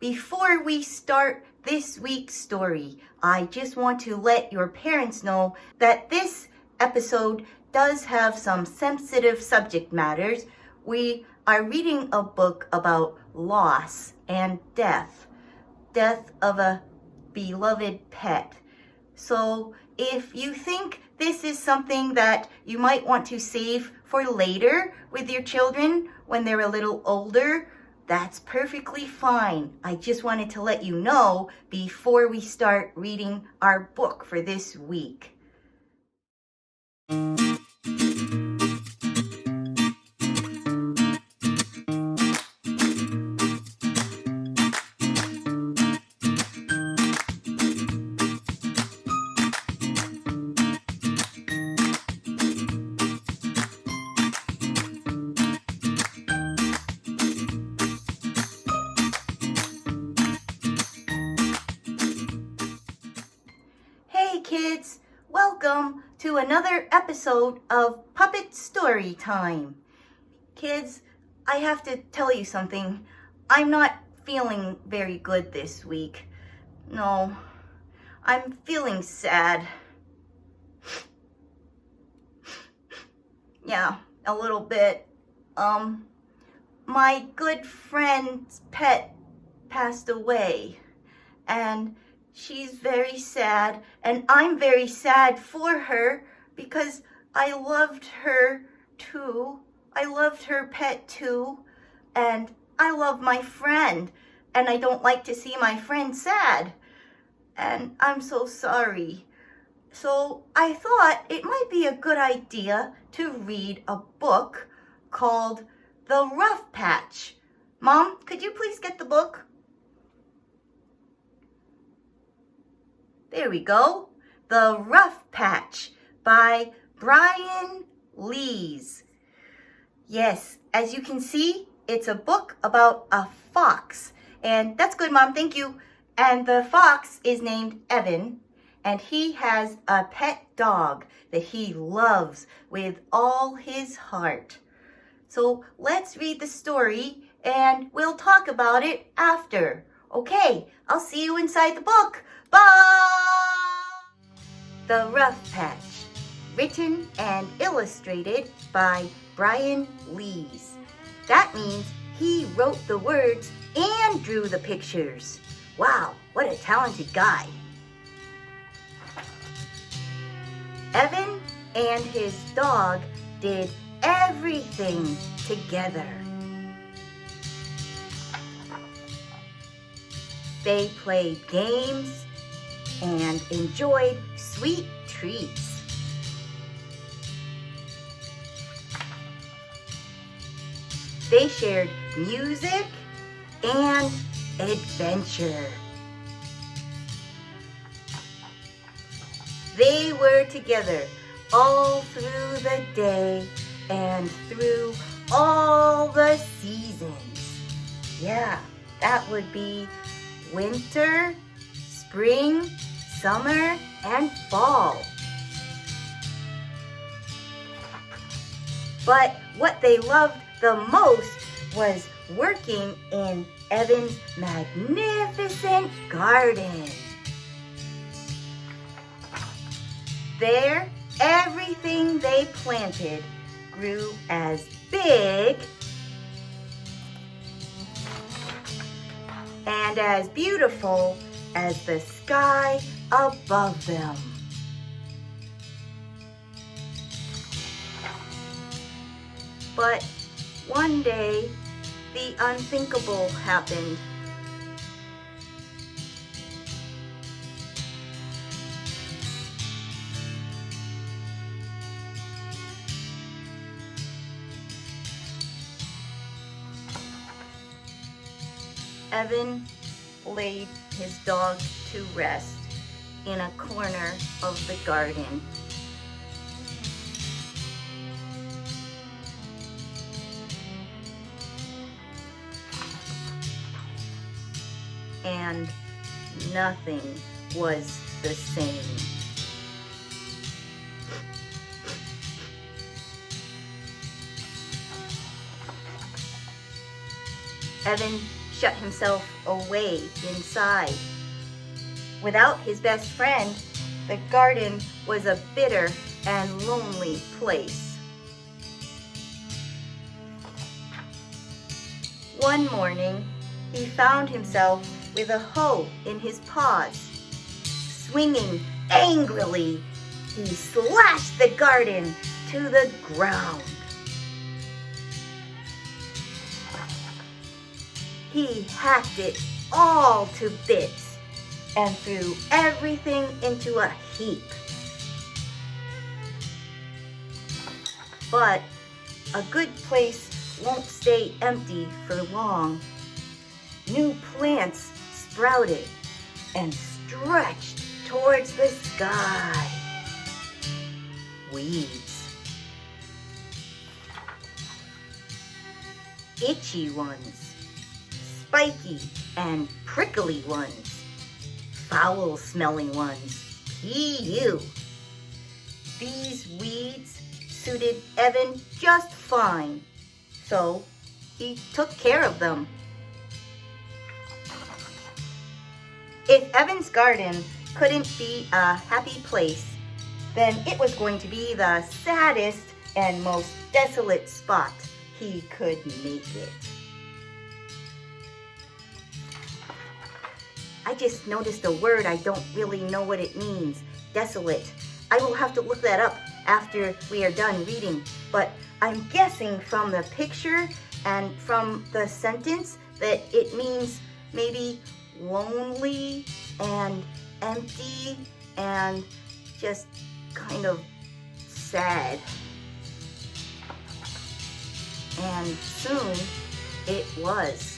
before we start this week's story, I just want to let your parents know that this episode does have some sensitive subject matters. We are reading a book about loss and death of a beloved pet. So if you think this is something that you might want to save for later with your children when they're a little older, that's perfectly fine. I just wanted to let you know before we start reading our book for this week. Hey kids, welcome to another episode of Puppet Storytime. Kids, I have to tell you something. I'm not feeling very good this week. No, I'm feeling sad. Yeah, a little bit. My good friend's pet passed away, and she's very sad, and I'm very sad for her because I loved her too. I loved her pet too, and I love my friend, and I don't like to see my friend sad, and I'm so sorry. So I thought it might be a good idea to read a book called The Rough Patch. Mom, could you please get the book? There we go. The Rough Patch by Brian Lees. Yes, as you can see, it's a book about a fox. And that's good, Mom, thank you. And the fox is named Evan, and he has a pet dog that he loves with all his heart. So let's read the story and we'll talk about it after. Okay, I'll see you inside the book. Bye! The Rough Patch, written and illustrated by Brian Lees. That means he wrote the words and drew the pictures. Wow, what a talented guy. Evan and his dog did everything together. They played games and enjoyed sweet treats. They shared music and adventure. They were together all through the day and through all the seasons. Yeah, that would be winter, spring, summer, and fall. But what they loved the most was working in Evan's magnificent garden. There, everything they planted grew as big and as beautiful as the sky above them. But one day, the unthinkable happened. Evan laid his dog to rest in a corner of the garden. And nothing was the same. Evan shut himself away inside. Without his best friend, the garden was a bitter and lonely place. One morning, he found himself with a hoe in his paws. Swinging angrily, he slashed the garden to the ground. He hacked it all to bits and threw everything into a heap. But a good place won't stay empty for long. New plants sprouted and stretched towards the sky. Weeds. Itchy ones. Spiky and prickly ones. Foul-smelling ones. P.U. These weeds suited Evan just fine, so he took care of them. If Evan's garden couldn't be a happy place, then it was going to be the saddest and most desolate spot he could make it. I just noticed a word I don't really know what it means. Desolate. I will have to look that up after we are done reading, but I'm guessing from the picture and from the sentence that it means maybe lonely and empty and just kind of sad. And soon it was.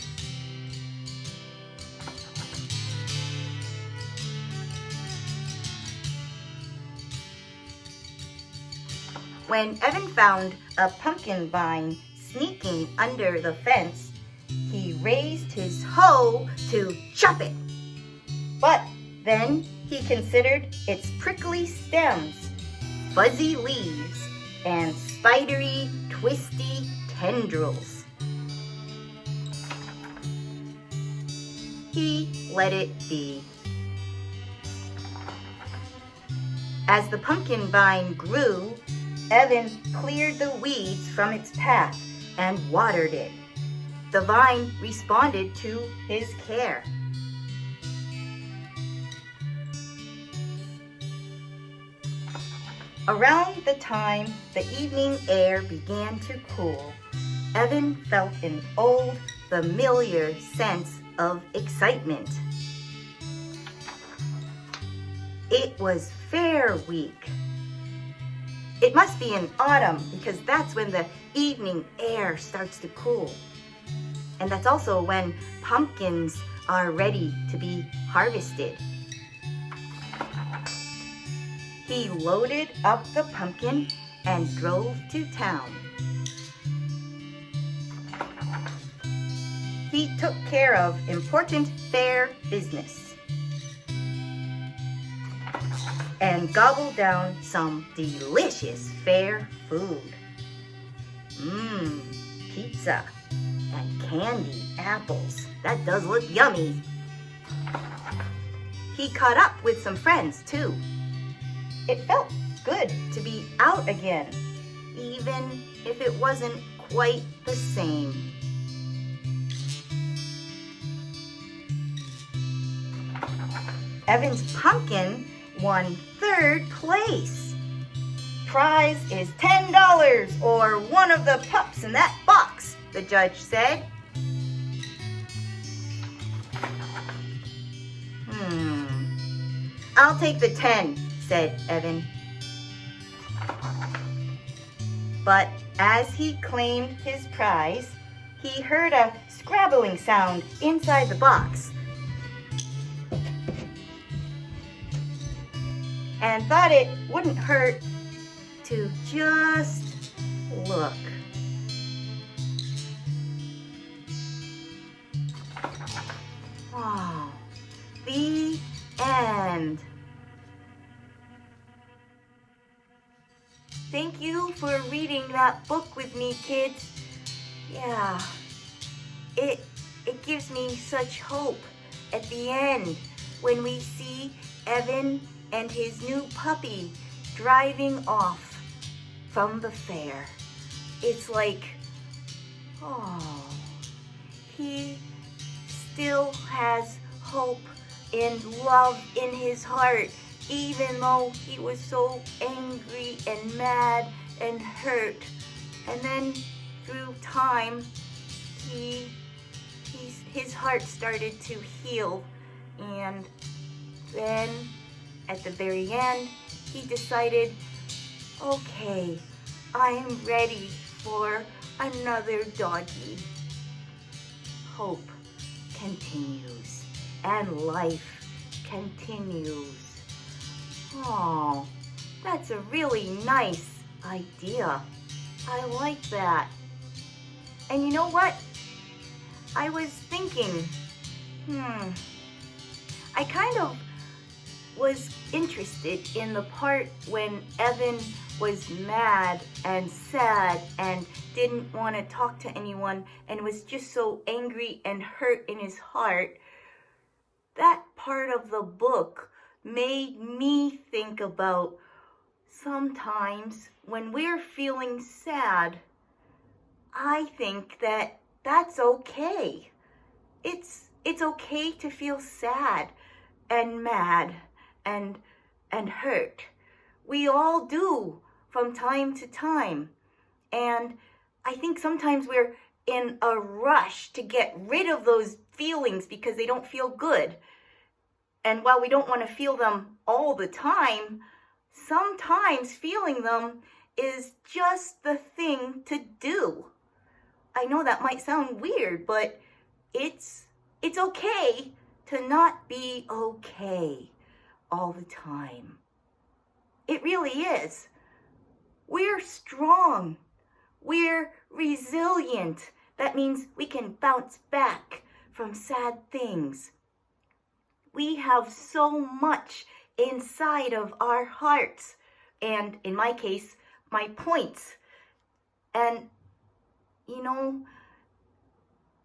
When Evan found a pumpkin vine sneaking under the fence, he raised his hoe to chop it. But then he considered its prickly stems, fuzzy leaves, and spidery, twisty tendrils. He let it be. As the pumpkin vine grew, Evan cleared the weeds from its path and watered it. The vine responded to his care. Around the time the evening air began to cool, Evan felt an old, familiar sense of excitement. It was Fair Week. It must be in autumn because that's when the evening air starts to cool. And that's also when pumpkins are ready to be harvested. He loaded up the pumpkin and drove to town. He took care of important fair business and gobbled down some delicious fair food. Pizza and candy apples. That does look yummy. He caught up with some friends too. It felt good to be out again, even if it wasn't quite the same. Evan's pumpkin won 3rd place. Prize is $10 or one of the pups in that box, the judge said. I'll take the 10, said Evan. But as he claimed his prize, he heard a scrabbling sound inside the box and thought it wouldn't hurt to just look. Wow, the end. Thank you for reading that book with me, kids. Yeah, it gives me such hope at the end when we see Evan and his new puppy driving off from the fair. It's like, oh, he still has hope and love in his heart, even though he was so angry and mad and hurt. And then through time, his heart started to heal. And then at the very end, he decided, okay, I am ready for another doggy. Hope continues and life continues. Oh, that's a really nice idea. I like that. And you know what? I was thinking, I kind of was interested in the part when Evan was mad and sad and didn't want to talk to anyone and was just so angry and hurt in his heart. That part of the book made me think about sometimes when we're feeling sad, I think that that's okay. It's okay to feel sad and mad and hurt. We all do from time to time. And I think sometimes we're in a rush to get rid of those feelings because they don't feel good. And while we don't want to feel them all the time, sometimes feeling them is just the thing to do. I know that might sound weird, but it's okay to not be okay all the time. It really is. We're strong. We're resilient. That means we can bounce back from sad things. We have so much inside of our hearts, and in my case, my points. And, you know,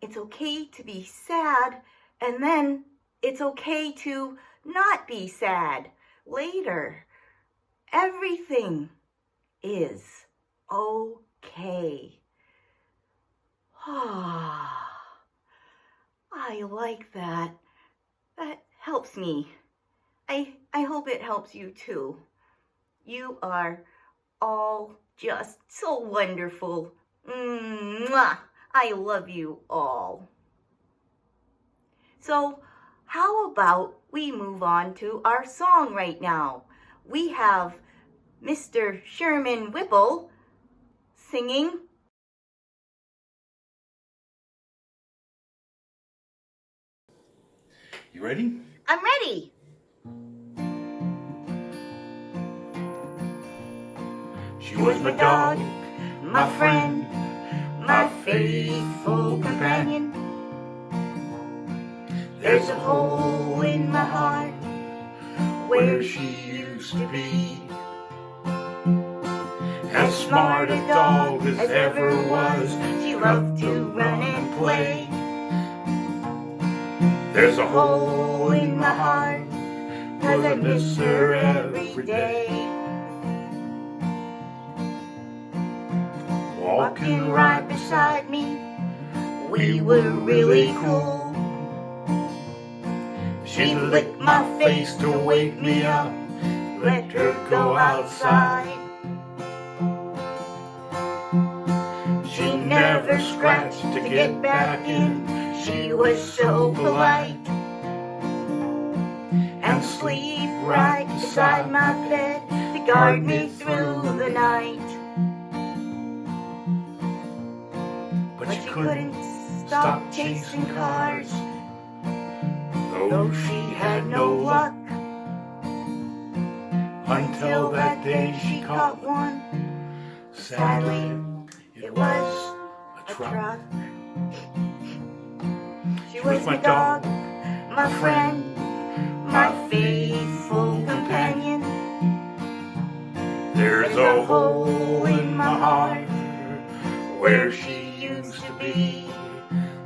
it's okay to be sad, and then it's okay to not be sad later. Everything is okay. Ah, I like that. That helps me. I hope it helps you too. You are all just so wonderful. Mwah! I love you all. So, how about we move on to our song right now? We have Mr. Sherman Whipple singing You ready? I'm ready. She was my dog, my friend, my faithful companion. There's a hole in my heart where she used to be. As smart a dog as ever was, she loved to run and play. There's a hole in my heart, 'cause I miss her every day. Walking right beside me, we were really cool. She'd lick my face to wake me up, let her go outside. She never scratched to get back in, she was so polite. And sleep right beside my bed to guard me through the night. But she couldn't stop chasing cars, though she had no luck, until that day she caught one. Sadly, it was a truck. She was my dog, my friend, my faithful companion. There's a hole in my heart where she used to be.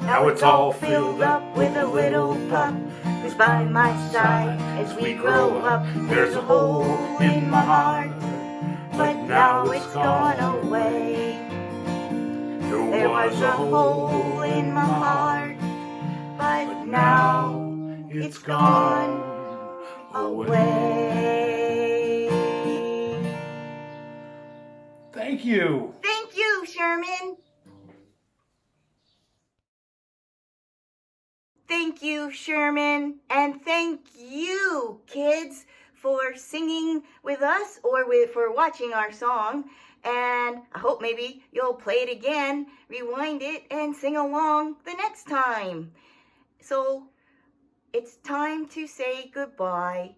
Now it's all filled up with a little pup who's by my side as we grow up. There's a hole in my heart, but now it's gone away. There was a hole in my heart, but now it's gone away. Thank you. Thank you, Sherman. Thank you, Sherman. And thank you, kids, for singing with us or for watching our song. And I hope maybe you'll play it again, rewind it, and sing along the next time. So it's time to say goodbye,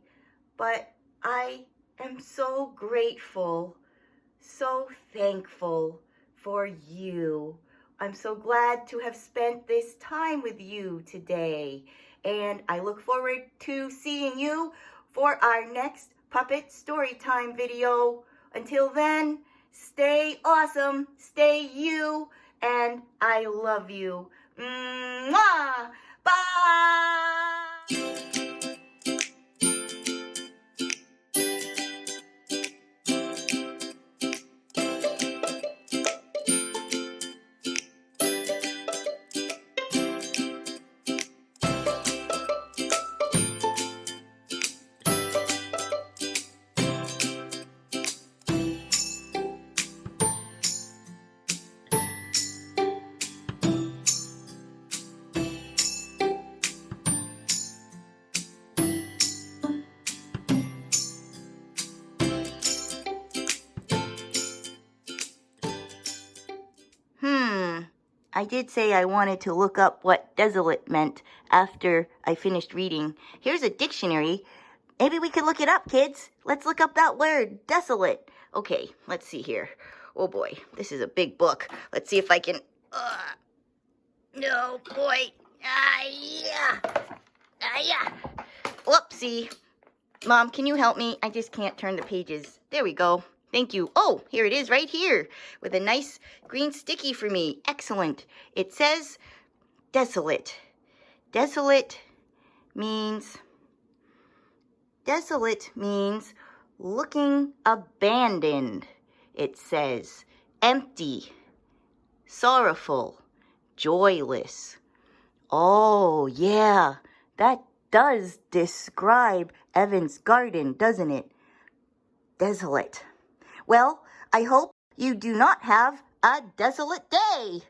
but I am so grateful, so thankful for you. I'm so glad to have spent this time with you today, and I look forward to seeing you for our next Puppet Storytime video. Until then, stay awesome, stay you, and I love you. Mwah! Bye! I did say I wanted to look up what desolate meant after I finished reading. Here's a dictionary. Maybe we could look it up, kids. Let's look up that word, desolate. Okay, let's see here. Oh boy, this is a big book. Let's see if I can... No, boy. Yeah. Whoopsie. Mom, can you help me? I just can't turn the pages. There we go. Thank you. Oh, here it is right here with a nice green sticky for me. Excellent. It says desolate. Desolate means looking abandoned. It says empty, sorrowful, joyless. Oh, yeah, that does describe Evan's garden, doesn't it? Desolate. Well, I hope you do not have a desolate day.